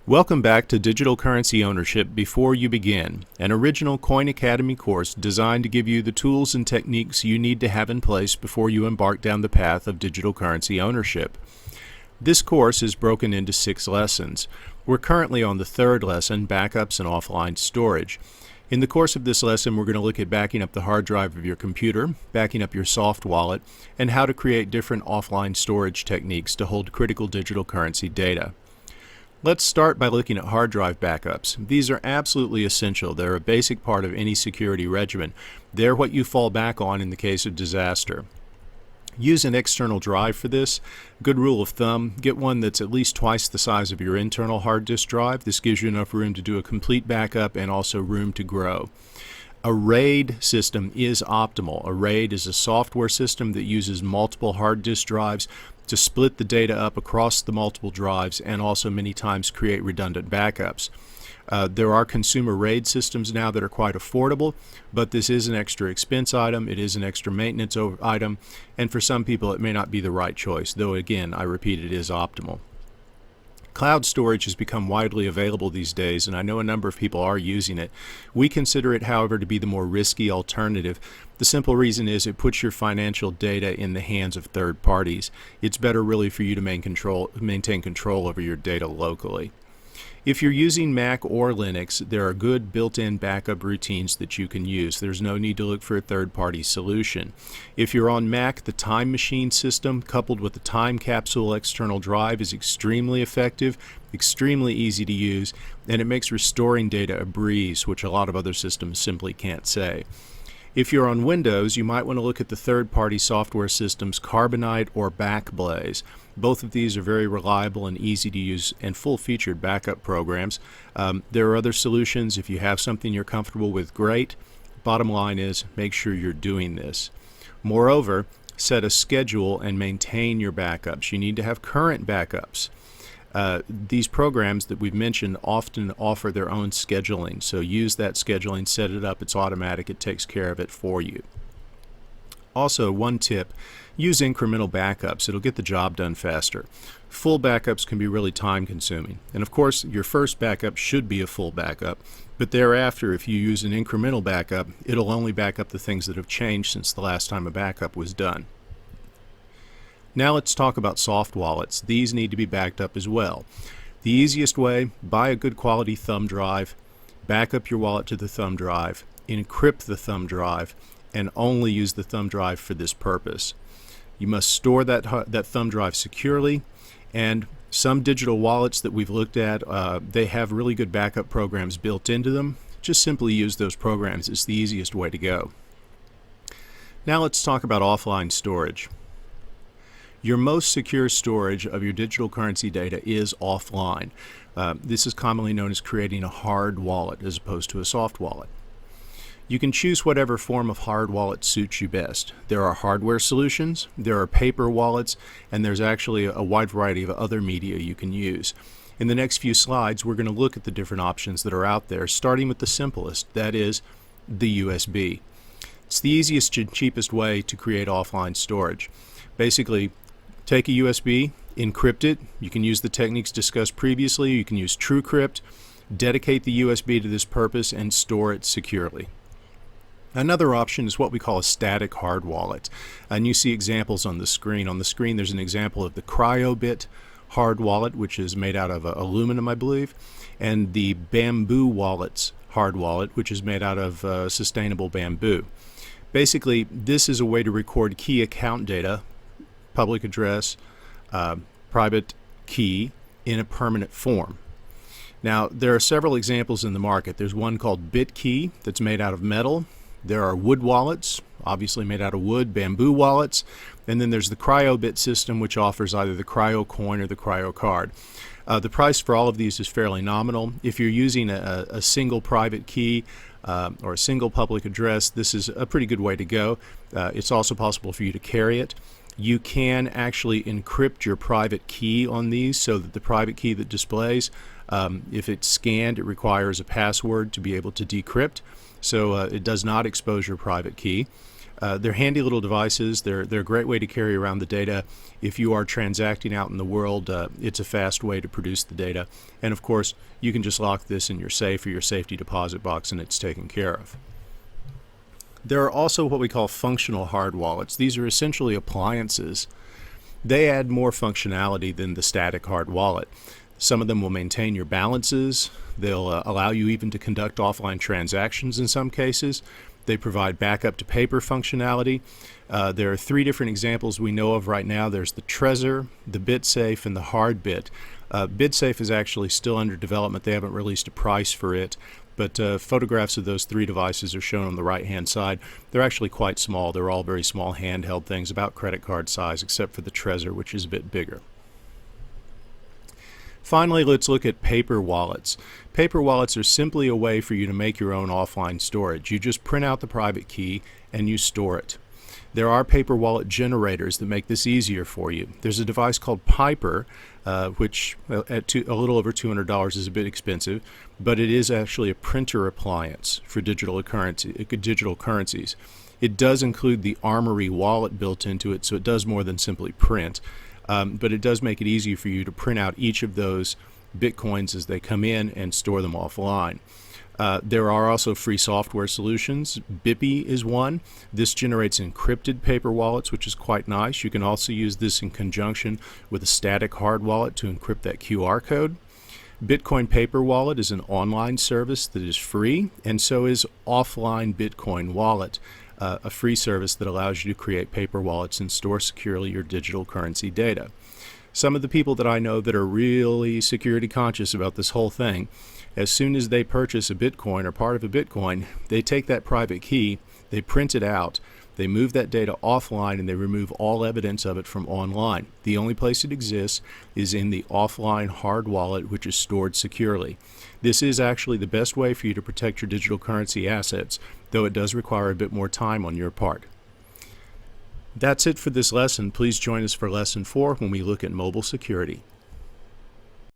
Welcome back to Digital Currency Ownership Before You Begin, an original Coin Academy course designed to give you the tools and techniques you need to have in place before you embark down the path of digital currency ownership. This course is broken into 6 lessons. We're currently on the 3rd lesson, Backups and Offline Storage. In the course of this lesson, we're going to look at backing up the hard drive of your computer, backing up your soft wallet, and how to create different offline storage techniques to hold critical digital currency data. Let's start by looking at hard drive backups. These are absolutely essential. They're a basic part of any security regimen. They're what you fall back on in the case of disaster. Use an external drive for this. Good rule of thumb, get one that's at least twice the size of your internal hard disk drive. This gives you enough room to do a complete backup and also room to grow. A RAID system is optimal. A RAID is a software system that uses multiple hard disk drives to split the data up across the multiple drives and also many times create redundant backups. There are consumer RAID systems now that are quite affordable, but this is an extra expense item, it is an extra maintenance item, and for some people it may not be the right choice, though again, I repeat, it is optimal. Cloud storage has become widely available these days, and I know a number of people are using it. We consider it, however, to be the more risky alternative. The simple reason is it puts your financial data in the hands of third parties. It's better really for you to maintain control over your data locally. If you're using Mac or Linux, there are good built-in backup routines that you can use. There's no need to look for a third-party solution. If you're on Mac, the Time Machine system coupled with the Time Capsule external drive is extremely effective, extremely easy to use, and it makes restoring data a breeze, which a lot of other systems simply can't say. If you're on Windows, you might want to look at the third-party software systems Carbonite or Backblaze. Both of these are very reliable and easy to use and full-featured backup programs. There are other solutions. If you have something you're comfortable with, great. Bottom line is, make sure you're doing this. Moreover, set a schedule and maintain your backups. You need to have current backups. These programs that we've mentioned often offer their own scheduling, so use that scheduling, set it up, it's automatic, it takes care of it for you. Also, one tip, use incremental backups. It'll get the job done faster. Full backups can be really time consuming, and of course your first backup should be a full backup, but thereafter if you use an incremental backup, it'll only back up the things that have changed since the last time a backup was done. Now let's talk about soft wallets. These need to be backed up as well. The easiest way, buy a good quality thumb drive, back up your wallet to the thumb drive, encrypt the thumb drive, and only use the thumb drive for this purpose. You must store that thumb drive securely, and some digital wallets that we've looked at, they have really good backup programs built into them. Just simply use those programs. It's the easiest way to go. Now let's talk about offline storage. Your most secure storage of your digital currency data is offline. This is commonly known as creating a hard wallet as opposed to a soft wallet. You can choose whatever form of hard wallet suits you best. There are hardware solutions, there are paper wallets, and there's actually a wide variety of other media you can use. In the next few slides, we're going to look at the different options that are out there, starting with the simplest, that is the USB. It's the easiest and cheapest way to create offline storage. Basically, take a USB, encrypt it. You can use the techniques discussed previously. You can use TrueCrypt, dedicate the USB to this purpose, and store it securely. Another option is what we call a static hard wallet, and you see examples on the screen. On the screen there's an example of the Cryobit hard wallet, which is made out of aluminum, I believe, and the Bamboo Wallets hard wallet, which is made out of sustainable bamboo. Basically, this is a way to record key account data, public address, private key, in a permanent form. Now, there are several examples in the market. There's one called BitKey that's made out of metal. There are wood wallets, obviously made out of wood, bamboo wallets, and then there's the Cryobit system, which offers either the CryoCoin or the CryoCard. The price for all of these is fairly nominal. If you're using a single private key or a single public address, this is a pretty good way to go. It's also possible for you to carry it. You can actually encrypt your private key on these so that the private key that displays, if it's scanned, it requires a password to be able to decrypt. So it does not expose your private key. They're handy little devices. They're a great way to carry around the data. If you are transacting out in the world, it's a fast way to produce the data. And of course, you can just lock this in your safe or your safety deposit box and it's taken care of. There are also what we call functional hard wallets. These are essentially appliances. They add more functionality than the static hard wallet. Some of them will maintain your balances. They'll allow you even to conduct offline transactions in some cases. They provide backup to paper functionality. There are 3 different examples we know of right now. There's the Trezor, the BitSafe, and the HardBit. BitSafe is actually still under development. They haven't released a price for it, but photographs of those 3 devices are shown on the right-hand side. They're actually quite small. They're all very small handheld things, about credit card size, except for the Trezor, which is a bit bigger. Finally, let's look at paper wallets. Paper wallets are simply a way for you to make your own offline storage. You just print out the private key and you store it. There are paper wallet generators that make this easier for you. There's a device called Piper, which at a little over $200 is a bit expensive, but it is actually a printer appliance for digital currencies. It does include the Armory wallet built into it, so it does more than simply print. But it does make it easy for you to print out each of those Bitcoins as they come in and store them offline. There are also free software solutions. Bippy is one. This generates encrypted paper wallets, which is quite nice. You can also use this in conjunction with a static hard wallet to encrypt that QR code. Bitcoin Paper Wallet is an online service that is free, and so is Offline Bitcoin Wallet, a free service that allows you to create paper wallets and store securely your digital currency data. Some of the people that I know that are really security conscious about this whole thing, as soon as they purchase a Bitcoin or part of a Bitcoin, they take that private key, they print it out, they move that data offline, and they remove all evidence of it from online. The only place it exists is in the offline hard wallet, which is stored securely. This is actually the best way for you to protect your digital currency assets, though it does require a bit more time on your part. That's it for this lesson. Please join us for Lesson 4 when we look at mobile security.